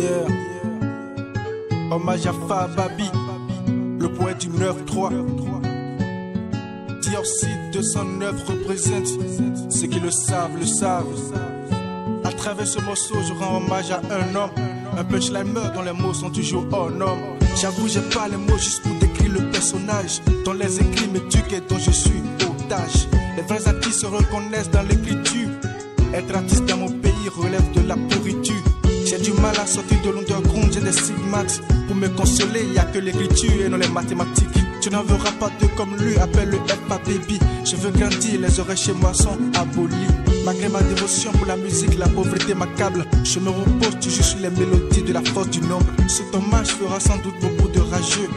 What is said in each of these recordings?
Yeah. Hommage à Fababi, le poète du 9-3. Diorcide 209 représente ceux qui le savent, le savent. À travers ce morceau, je rends hommage à un homme. Un punchline meurt dont les mots sont toujours hors norme. J'avoue, j'ai pas les mots juste pour décrire le personnage dont les écrits m'éduquent et dont je suis otage. Les vrais artistes se reconnaissent dans l'écriture. Être artiste dans mon pays relève de la pourriture. J'ai du mal à sortir de l'underground, j'ai des stigmates. Pour me consoler, il n'y a que l'écriture et non les mathématiques. Tu n'en verras pas deux comme lui, appelle le F-Baby. Je veux grandir, les oreilles chez moi sont abolies. Malgré ma dévotion pour la musique, la pauvreté m'accable. Je me repose toujours sur les mélodies de la force du nombre. Cet hommage fera sans doute beaucoup de rageux.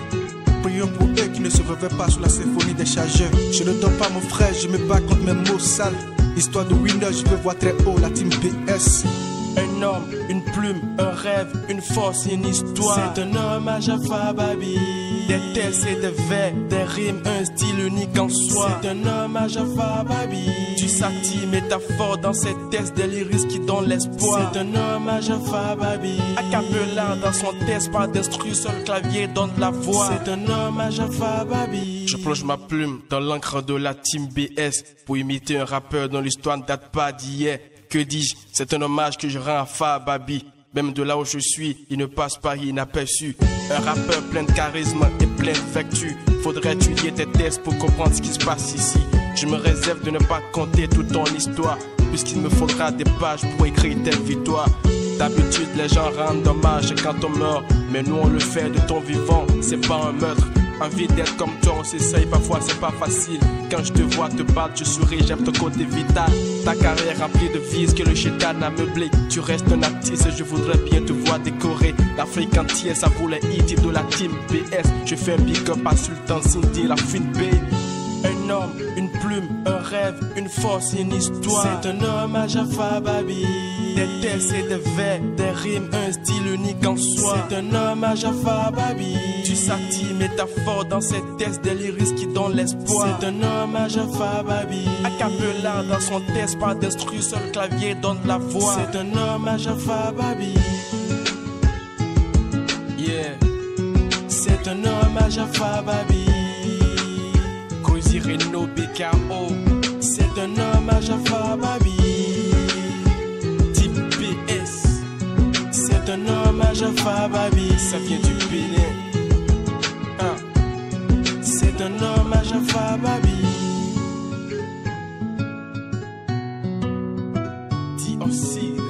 Prions pour eux qui ne se réveillent pas sous la symphonie des chargeurs. Je ne dors pas mon frère, je me bats contre mes mots sales. Histoire de winner, je veux voir très haut la team BS. Un homme, une plume, un rêve, une force, une histoire. C'est un hommage à Fababi. Des textes et des vers, des rimes, un style unique en soi. C'est un hommage à Fababi. Du satire, métaphore dans ses textes, des lyrics qui donnent l'espoir. C'est un hommage à Fababi. A cappella dans son texte, pas d'instru, seul clavier donne la voix. C'est un hommage à Fababi. Je plonge ma plume dans l'encre de la team BS pour imiter un rappeur dont l'histoire ne date pas d'hier. Que dis-je, c'est un hommage que je rends à Fababi. Même de là où je suis, il ne passe pas inaperçu. Un rappeur plein de charisme et plein de vertu. Faudrait étudier tes textes pour comprendre ce qui se passe ici. Je me réserve de ne pas compter toute ton histoire, puisqu'il me faudra des pages pour écrire telle victoire. D'habitude, les gens rendent hommage quand on meurt, mais nous on le fait de ton vivant, c'est pas un meurtre. Envie d'être comme toi, on s'essaye, parfois c'est pas facile. Quand je te vois te battre, je souris, j'aime ton côté vital. Ta carrière remplie de vices que le chétan a meublé. Tu restes un artiste et je voudrais bien te voir décorer. L'Afrique entière, ça vaut les hits de la team BS. Je fais un big up à Sultan Cindy, la fine baby. Un homme, une plume, un rêve, une force, une histoire. C'est un hommage à Fababi. Des textes et des vers, des rimes, un style unique en soi. C'est un hommage à Fababi. Du satire, métaphore dans ses textes, des lyrics qui donnent l'espoir. C'est un hommage à Fababi. A cappella dans son texte, pas d'instru, seul clavier donne la voix. C'est un hommage à Fababi. Yeah. C'est un hommage à Fababi. Reno BKO. C'est un hommage à Fababi. Type BS. C'est un hommage à Fababi. Ça vient du Bénin. C'est un hommage à Fababi. Diorcide